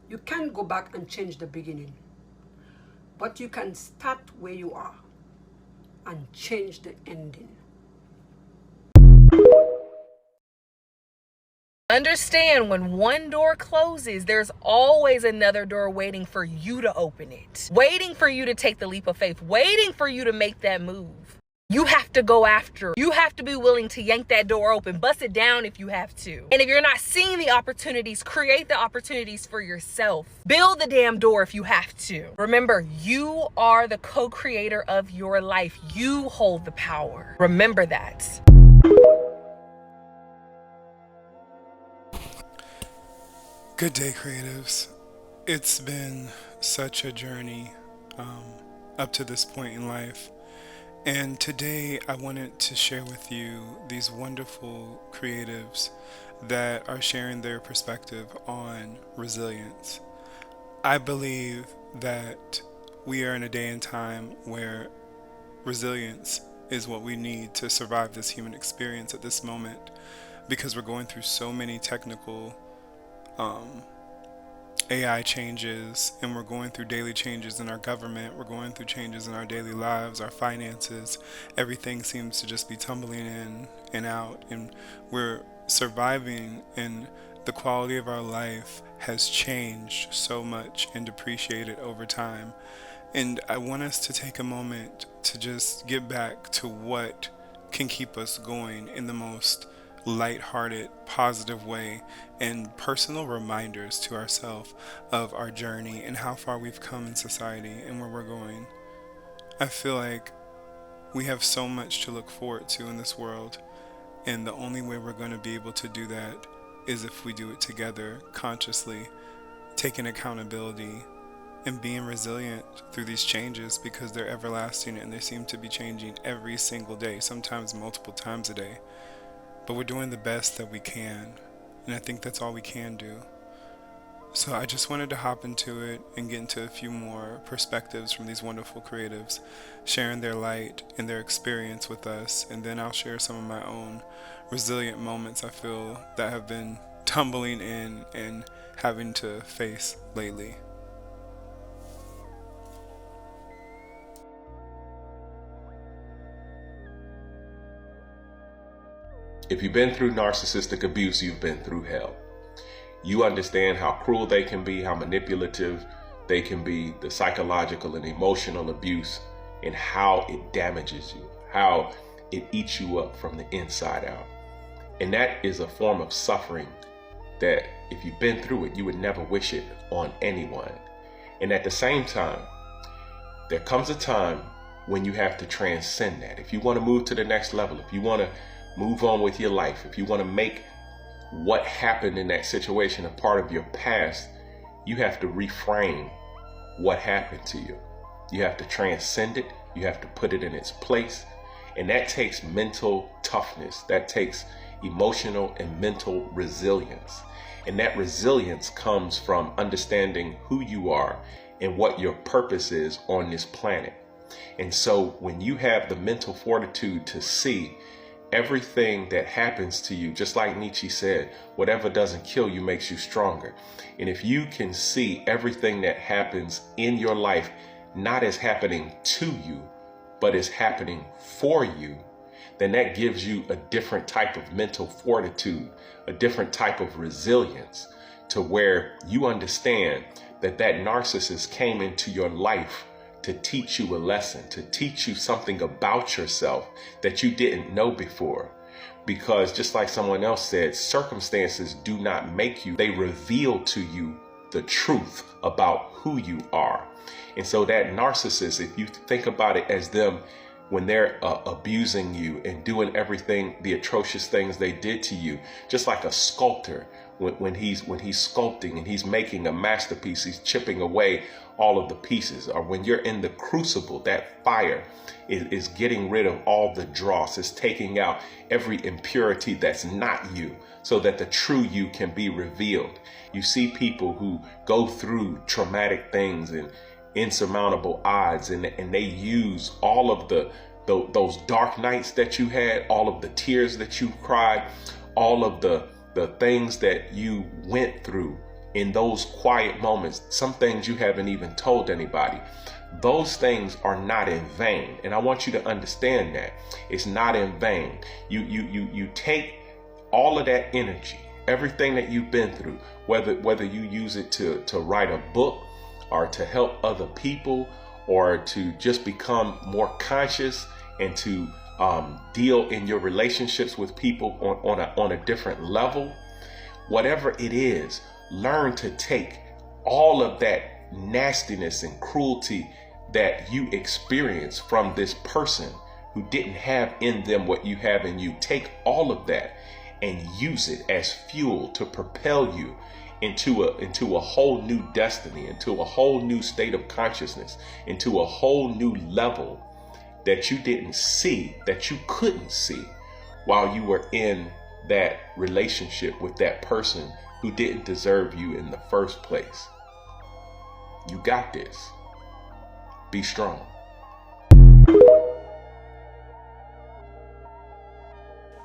You can't go back and change the beginning, but you can start where you are and change the ending. Understand, when one door closes, there's always another door waiting for you to open it, waiting for you to take the leap of faith, waiting for you to make that move. You have to go after. You have to be willing to yank that door open, bust it down if you have to. And if you're not seeing the opportunities, create the opportunities for yourself. Build the damn door if you have to. Remember, you are the co-creator of your life. You hold the power. Remember that. Good day, creatives. It's been such a journey up to this point in life. And today I wanted to share with you these wonderful creatives that are sharing their perspective on resilience. I believe that we are in a day and time where resilience is what we need to survive this human experience at this moment, because we're going through so many technical AI changes, and we're going through daily changes in our government, we're going through changes in our daily lives, our finances. Everything seems to just be tumbling in and out, and we're surviving, and the quality of our life has changed so much and depreciated over time. And I want us to take a moment to just get back to what can keep us going in the most light-hearted, positive way, and personal reminders to ourselves of our journey and how far we've come in society and where we're going. I feel like we have so much to look forward to in this world, and the only way we're going to be able to do that is if we do it together, consciously, taking accountability and being resilient through these changes, because they're everlasting and they seem to be changing every single day, sometimes multiple times a day. But we're doing the best that we can, and I think that's all we can do. So I just wanted to hop into it and get into a few more perspectives from these wonderful creatives, sharing their light and their experience with us, and then I'll share some of my own resilient moments I feel that have been tumbling in and having to face lately. If you've been through narcissistic abuse, you've been through hell. You understand how cruel they can be, how manipulative they can be, the psychological and emotional abuse, and how it damages you, how it eats you up from the inside out. And that is a form of suffering that if you've been through it, you would never wish it on anyone. And at the same time, there comes a time when you have to transcend that. If you want to move to the next level, if you want to move on with your life, if you want to make what happened in that situation a part of your past, you have to reframe what happened to you. You have to transcend it. You have to put it in its place. And that takes mental toughness. That takes emotional and mental resilience. And that resilience comes from understanding who you are and what your purpose is on this planet. And so when you have the mental fortitude to see everything that happens to you, just like Nietzsche said, whatever doesn't kill you makes you stronger. And if you can see everything that happens in your life not as happening to you, but as happening for you, then that gives you a different type of mental fortitude, a different type of resilience, to where you understand that that narcissist came into your life to teach you a lesson, to teach you something about yourself that you didn't know before. Because just like someone else said, circumstances do not make you, they reveal to you the truth about who you are. And so that narcissist, if you think about it as them when they're abusing you and doing everything, the atrocious things they did to you, just like a sculptor, when he's sculpting and he's making a masterpiece, he's chipping away all of the pieces. Or when you're in the crucible, that fire is getting rid of all the dross, is taking out every impurity that's not you, so that the true you can be revealed. You see people who go through traumatic things and insurmountable odds, and they use all of those dark nights that you had, all of the tears that you cried, all of the things that you went through in those quiet moments, some things you haven't even told anybody, those things are not in vain. And I want you to understand that it's not in vain. You take all of that energy, everything that you've been through, whether you use it to write a book or to help other people or to just become more conscious and to deal in your relationships with people on a different level. Whatever it is, learn to take all of that nastiness and cruelty that you experience from this person who didn't have in them what you have in you. Take all of that and use it as fuel to propel you into a whole new destiny, into a whole new state of consciousness, into a whole new level that you didn't see, that you couldn't see while you were in that relationship with that person who didn't deserve you in the first place. You got this. Be strong.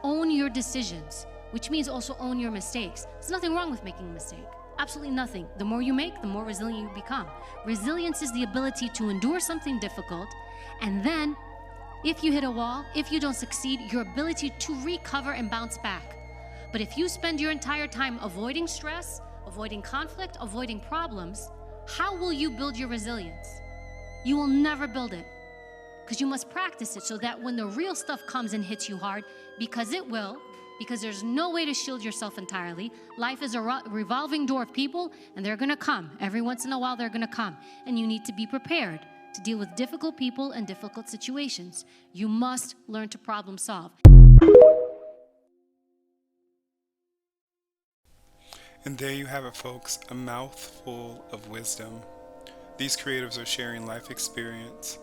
Own your decisions, which means also own your mistakes. There's nothing wrong with making a mistake. Absolutely nothing. The more you make, the more resilient you become. Resilience is the ability to endure something difficult, and then if you hit a wall, if you don't succeed, your ability to recover and bounce back. But if you spend your entire time avoiding stress, avoiding conflict, avoiding problems, how will you build your resilience? You will never build it, because you must practice it so that when the real stuff comes and hits you hard, because it will, because there's no way to shield yourself entirely. Life is a revolving door of people, and they're gonna come. Every once in a while, they're gonna come, and you need to be prepared to deal with difficult people and difficult situations. You must learn to problem solve. And there you have it, folks, a mouthful of wisdom. These creatives are sharing life experience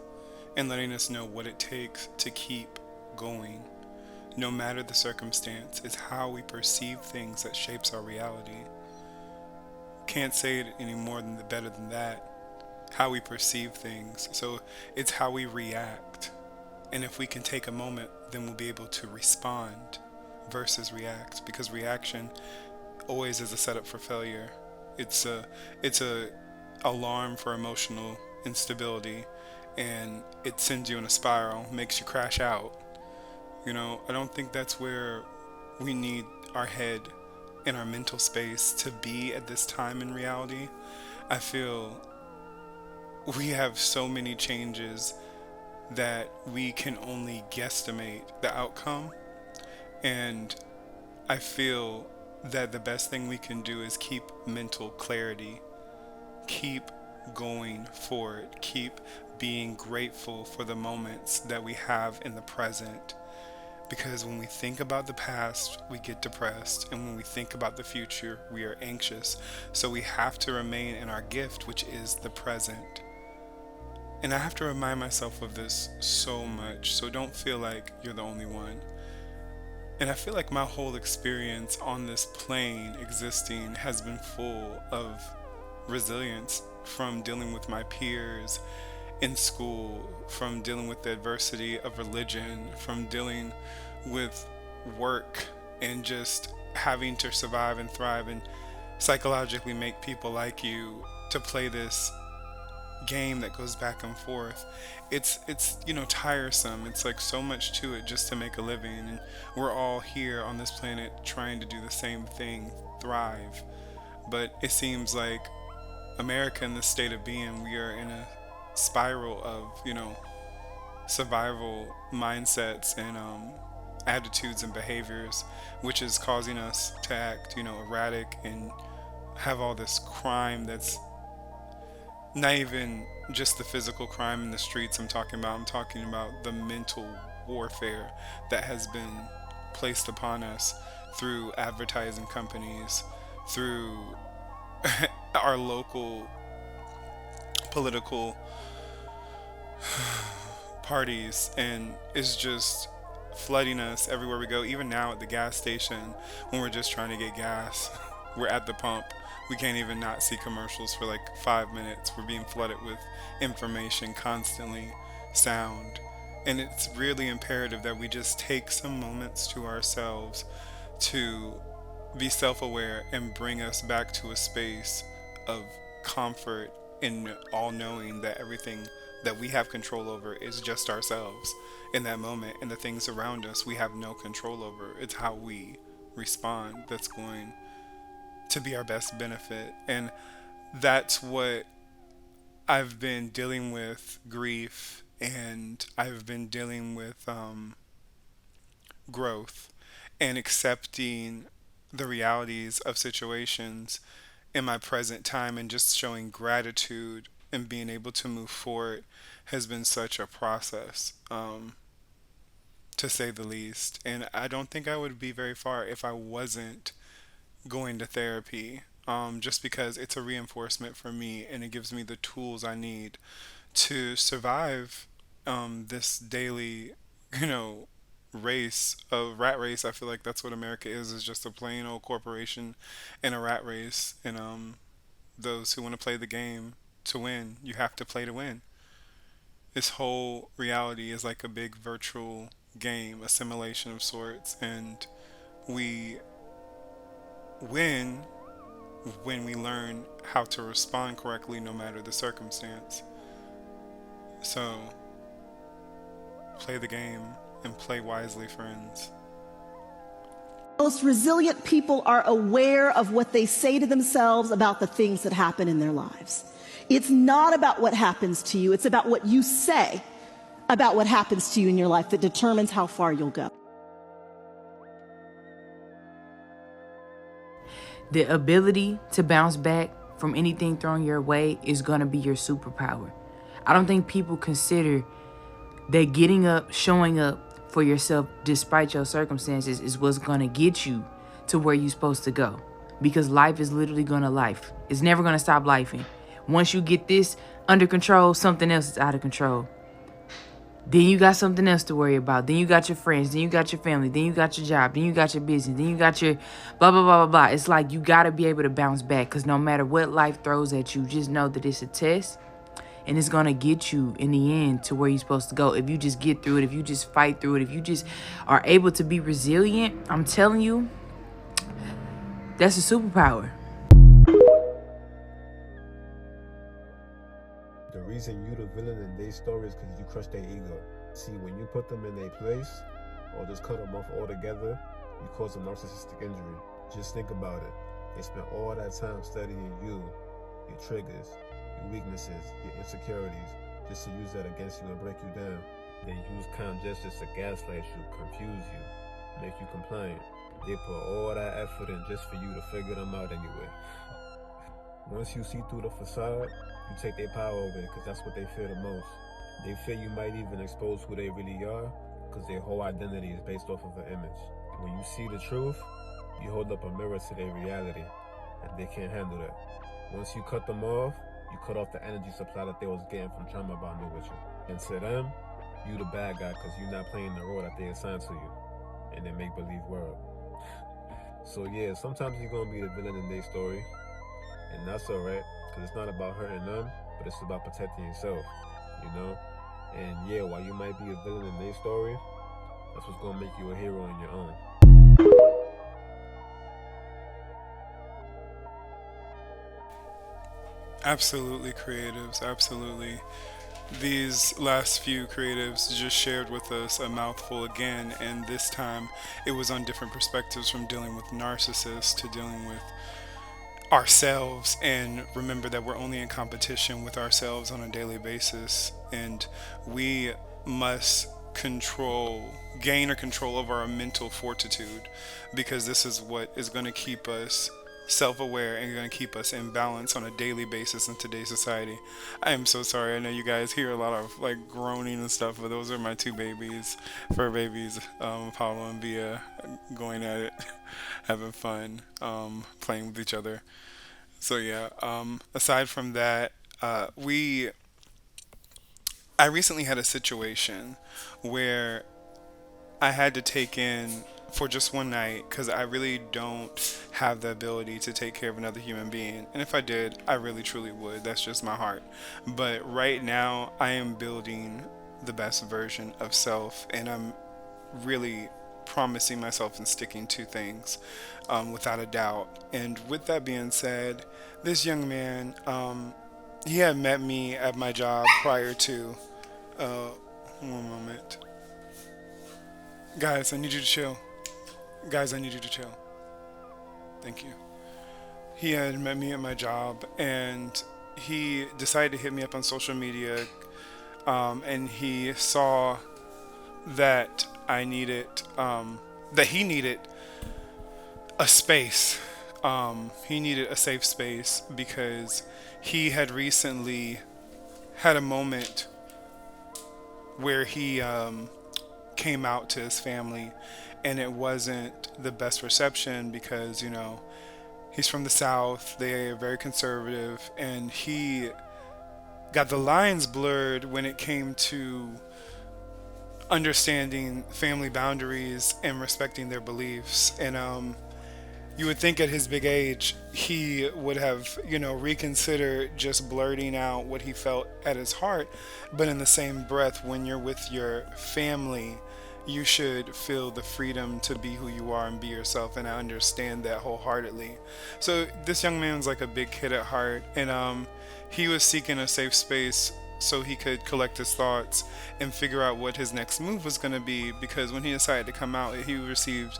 and letting us know what it takes to keep going. No matter the circumstance, it's how we perceive things that shapes our reality. Can't say it any more than better than that. How we perceive things. So it's how we react. And if we can take a moment, then we'll be able to respond versus react, because reaction always is a setup for failure. It's a alarm for emotional instability, and it sends you in a spiral, makes you crash out. You know, I don't think that's where we need our head and our mental space to be at this time in reality. I feel we have so many changes that we can only guesstimate the outcome, and I feel that the best thing we can do is keep mental clarity, keep going forward, keep being grateful for the moments that we have in the present. Because when we think about the past, we get depressed, and when we think about the future, we are anxious. So we have to remain in our gift, which is the present. And I have to remind myself of this so much, so don't feel like you're the only one. And I feel like my whole experience on this plane existing has been full of resilience, from dealing with my peers in school, from dealing with the adversity of religion, from dealing with work, and just having to survive and thrive and psychologically make people like you to play this game that goes back and forth. It's tiresome. It's like so much to it just to make a living, and we're all here on this planet trying to do the same thing, thrive. But it seems like America, in the state of being, we are in a spiral of survival mindsets and attitudes and behaviors, which is causing us to act erratic and have all this crime that's not even just the physical crime in the streets I'm talking about the mental warfare that has been placed upon us through advertising companies, through our local political parties, and is just flooding us everywhere we go. Even now at the gas station, when we're just trying to get gas, we're at the pump, we can't even not see commercials for like 5 minutes. We're being flooded with information constantly, sound. And it's really imperative that we just take some moments to ourselves to be self-aware and bring us back to a space of comfort in all knowing that everything that we have control over is just ourselves in that moment, and the things around us we have no control over. It's how we respond that's going to be our best benefit. And that's what I've been dealing with, grief, and I've been dealing with growth and accepting the realities of situations in my present time, and just showing gratitude and being able to move forward has been such a process, to say the least. And I don't think I would be very far if I wasn't going to therapy, just because it's a reinforcement for me and it gives me the tools I need to survive this daily, you know, a rat race. I feel like that's what America is just a plain old corporation and a rat race. And those who want to play the game to win, you have to play to win. This whole reality is like a big virtual game, a simulation of sorts, and we win when we learn how to respond correctly no matter the circumstance. So, play the game and play wisely, friends. Most resilient people are aware of what they say to themselves about the things that happen in their lives. It's not about what happens to you, it's about what you say about what happens to you in your life that determines how far you'll go. The ability to bounce back from anything thrown your way is going to be your superpower. I don't think people consider that getting up, showing up for yourself despite your circumstances is what's going to get you to where you're supposed to go. Because life is literally going to life. It's never going to stop lifing. Once you get this under control, something else is out of control. Then you got something else to worry about. Then you got your friends. Then you got your family. Then you got your job. Then you got your business. Then you got your blah, blah, blah, blah, blah. It's like you got to be able to bounce back, because no matter what life throws at you, just know that it's a test, and it's going to get you in the end to where you're supposed to go. If you just get through it, if you just fight through it, if you just are able to be resilient, I'm telling you, that's a superpower. The reason you the villain in their story is because you crush their ego. See, when you put them in their place, or just cut them off altogether, you cause a narcissistic injury. Just think about it. They spent all that time studying you, your triggers, your weaknesses, your insecurities, just to use that against you and break you down. They use kind gestures to gaslight you, confuse you, make you compliant. They put all that effort in just for you to figure them out anyway. Once you see through the facade, you take their power away, because that's what they fear the most. They fear you might even expose who they really are, because their whole identity is based off of an image. When you see the truth, you hold up a mirror to their reality, and they can't handle that. Once you cut them off, you cut off the energy supply that they was getting from trauma bonding with you. And to them, you the bad guy, because you're not playing the role that they assigned to you in their make-believe world. So yeah, sometimes you're going to be the villain in their story, and that's alright, because it's not about hurting them, but it's about protecting yourself, you know? And yeah, while you might be a villain in their story, that's what's going to make you a hero on your own. Absolutely, creatives, absolutely. These last few creatives just shared with us a mouthful again, and this time it was on different perspectives, from dealing with narcissists to dealing with ourselves. And remember that we're only in competition with ourselves on a daily basis, and we must gain or control over our mental fortitude, because this is what is going to keep us self-aware and going to keep us in balance on a daily basis in today's society. I am so sorry. I know you guys hear a lot of like groaning and stuff, but those are my two babies, fur babies, Apollo and Bia, going at it, having fun, playing with each other. So yeah, aside from that, I recently had a situation where I had to take in for just one night, because I really don't have the ability to take care of another human being. And if I did, I really truly would. That's just my heart. But right now, I am building the best version of self, and I'm really promising myself and sticking to things without a doubt. And with that being said, this young man, he had met me at my job prior to, one moment. Guys, I need you to chill. Guys, I need you to chill. Thank you. He had met me at my job, and he decided to hit me up on social media, and he saw that I needed, that he needed a space. He needed a safe space because he had recently had a moment where he came out to his family, and it wasn't the best reception because, you know, he's from the South, they are very conservative, and he got the lines blurred when it came to understanding family boundaries and respecting their beliefs. And you would think at his big age he would have, you know, reconsidered just blurting out what he felt at his heart, but in the same breath, when you're with your family, you should feel the freedom to be who you are and be yourself, and I understand that wholeheartedly. So this young man's like a big kid at heart, and he was seeking a safe space so he could collect his thoughts and figure out what his next move was going to be, because when he decided to come out, he received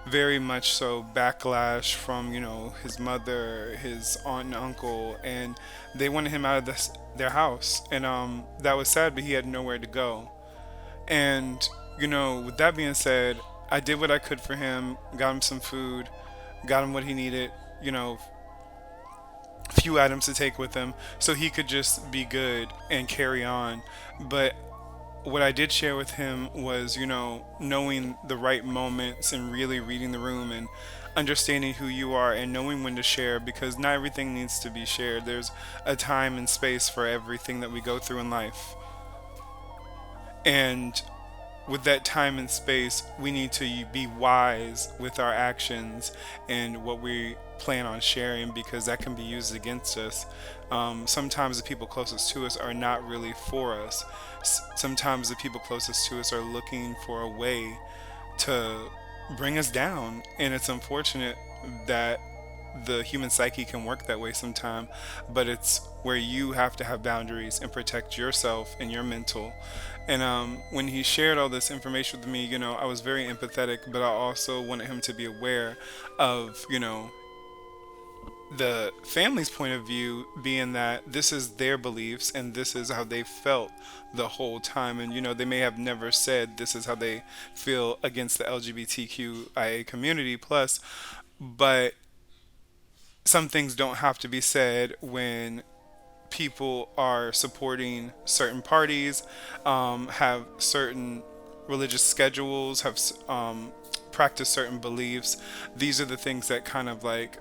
very much so backlash from, you know, his mother, his aunt and uncle, and they wanted him out of their house, and that was sad, but he had nowhere to go. And you know, with that being said, I did what I could for him, got him some food, got him what he needed, you know, a few items to take with him so he could just be good and carry on. But what I did share with him was, you know, knowing the right moments and really reading the room and understanding who you are and knowing when to share, because not everything needs to be shared. There's a time and space for everything that we go through in life. And with that time and space, we need to be wise with our actions and what we plan on sharing, because that can be used against us. Sometimes the people closest to us are not really for us. Sometimes the people closest to us are looking for a way to bring us down, and it's unfortunate that the human psyche can work that way sometimes, but it's where you have to have boundaries and protect yourself and your mental. And when he shared all this information with me, you know, I was very empathetic, but I also wanted him to be aware of, you know, the family's point of view, being that this is their beliefs and this is how they felt the whole time. And, you know, they may have never said this is how they feel against the LGBTQIA community plus, but some things don't have to be said when people are supporting certain parties, have certain religious schedules, have practice certain beliefs. These are the things that kind of like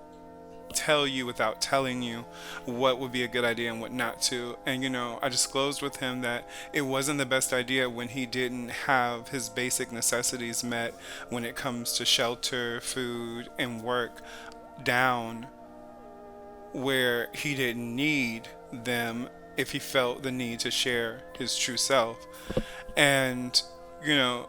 tell you without telling you what would be a good idea and what not to. And, you know, I disclosed with him that it wasn't the best idea when he didn't have his basic necessities met when it comes to shelter, food, and work down, where he didn't need them if he felt the need to share his true self. And, you know,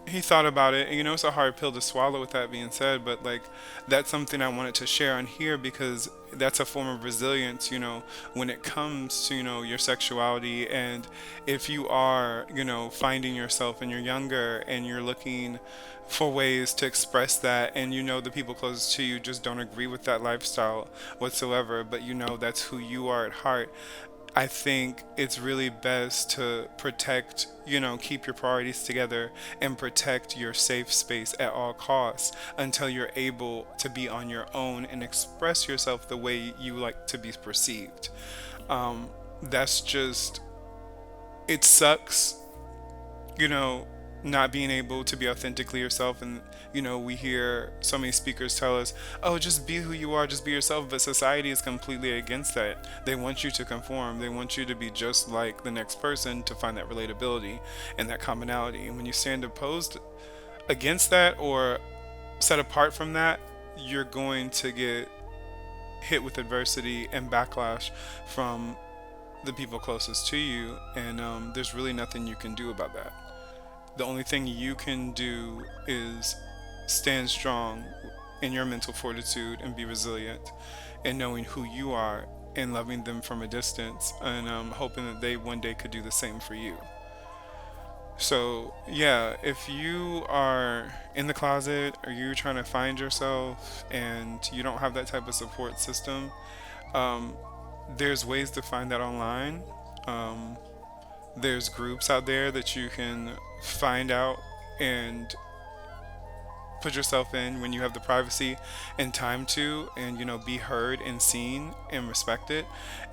he thought about it, and, you know, it's a hard pill to swallow with that being said, but like, that's something I wanted to share on here, because that's a form of resilience, you know, when it comes to, you know, your sexuality. And if you are, you know, finding yourself and you're younger and you're looking for ways to express that, and you know the people closest to you just don't agree with that lifestyle whatsoever, but you know that's who you are at heart, I think it's really best to protect, you know, keep your priorities together and protect your safe space at all costs until you're able to be on your own and express yourself the way you like to be perceived. That's just, it sucks, you know, not being able to be authentically yourself. And, you know, we hear so many speakers tell us, oh, just be who you are, just be yourself. But society is completely against that. They want you to conform. They want you to be just like the next person to find that relatability and that commonality. And when you stand opposed against that or set apart from that, you're going to get hit with adversity and backlash from the people closest to you. And there's really nothing you can do about that. The only thing you can do is stand strong in your mental fortitude and be resilient, and knowing who you are and loving them from a distance, and hoping that they one day could do the same for you. So yeah, if you are in the closet or you're trying to find yourself and you don't have that type of support system, there's ways to find that online. There's groups out there that you can find out and put yourself in when you have the privacy and time to, and be heard and seen and respected.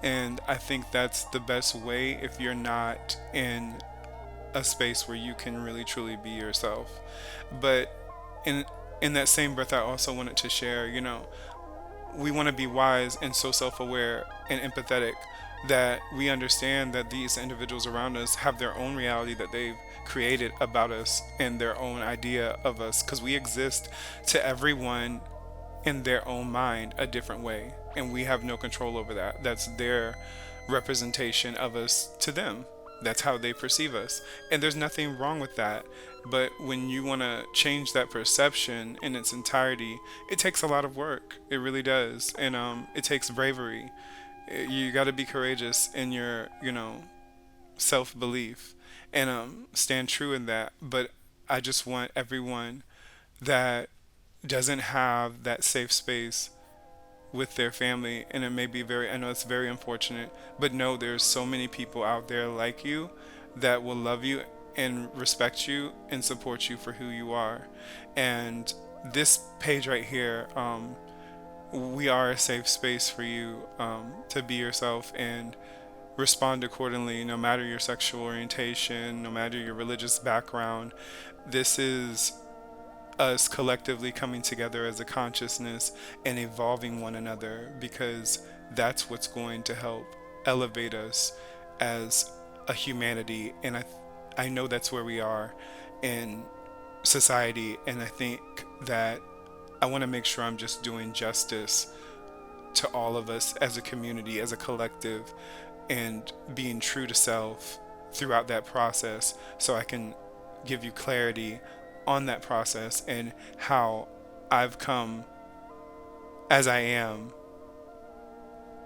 And I think that's the best way if you're not in a space where you can really truly be yourself. But in that same breath, I also wanted to share, we want to be wise and so self-aware and empathetic that we understand that these individuals around us have their own reality that they've created about us and their own idea of us, because we exist to everyone in their own mind a different way, and we have no control over that. That's their representation of us to them. That's how they perceive us, and there's nothing wrong with that. But when you want to change that perception in its entirety, it takes a lot of work. It really does. And it takes bravery. You got to be courageous in your self-belief and stand true in that. But I just want everyone that doesn't have that safe space with their family, and it may be I know it's very unfortunate, but no, there's so many people out there like you that will love you and respect you and support you for who you are. And this page right here, we are a safe space for you to be yourself and respond accordingly, no matter your sexual orientation, no matter your religious background. This is us collectively coming together as a consciousness and evolving one another, because that's what's going to help elevate us as a humanity. And I know that's where we are in society, and I think that I want to make sure I'm just doing justice to all of us as a community, as a collective, and being true to self throughout that process, so I can give you clarity on that process and how I've come as I am,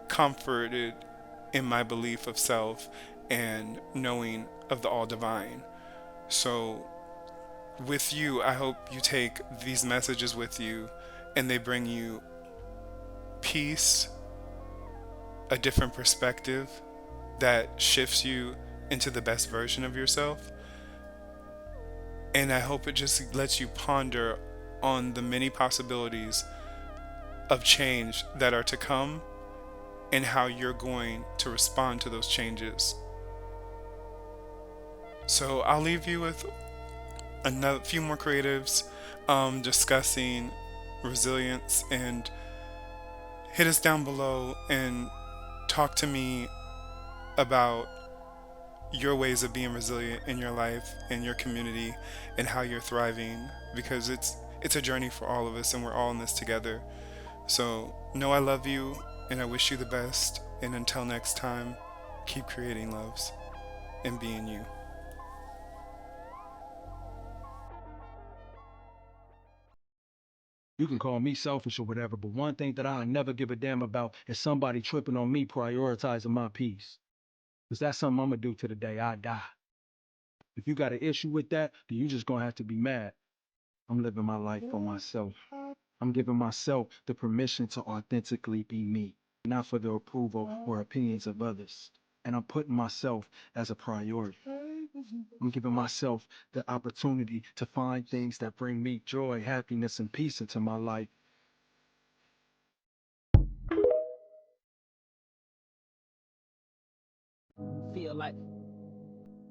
comforted in my belief of self and knowing of the all divine. So with you, I hope you take these messages with you and they bring you peace, a different perspective that shifts you into the best version of yourself. And I hope it just lets you ponder on the many possibilities of change that are to come and how you're going to respond to those changes. So I'll leave you with a few more creatives discussing resilience, and hit us down below and talk to me about your ways of being resilient in your life, in your community, and how you're thriving, because it's a journey for all of us and we're all in this together. So know I love you and I wish you the best, and until next time, keep creating loves and being you. You can call me selfish or whatever, but one thing that I'll never give a damn about is somebody tripping on me prioritizing my peace. Because that's something I'm going to do to the day I die. If you got an issue with that, then you just going to have to be mad. I'm living my life for myself. I'm giving myself the permission to authentically be me, not for the approval or opinions of others. And I'm putting myself as a priority. I'm giving myself the opportunity to find things that bring me joy, happiness, and peace into my life. Feel like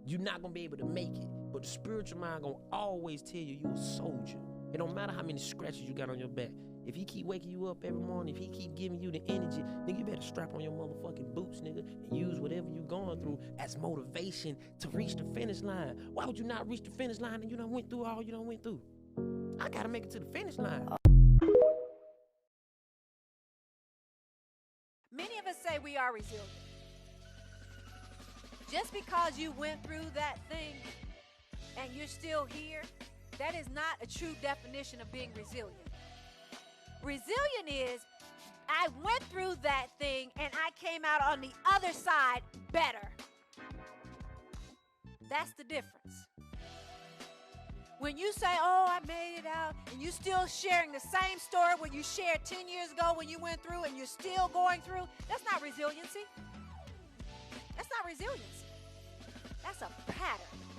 you're not gonna be able to make it, but the spiritual mind gonna always tell you you're a soldier. It don't matter how many scratches you got on your back. If he keep waking you up every morning, if he keep giving you the energy, nigga, you better strap on your motherfucking boots, nigga, and use whatever you going through as motivation to reach the finish line. Why would you not reach the finish line and you done went through all you done went through? I gotta make it to the finish line. Many of us say we are resilient. Just because you went through that thing and you're still here, that is not a true definition of being resilient. Resilient is, I went through that thing and I came out on the other side better. That's the difference. When you say, oh, I made it out, and you're still sharing the same story when you shared 10 years ago when you went through and you're still going through, that's not resiliency. That's not resiliency. That's a pattern.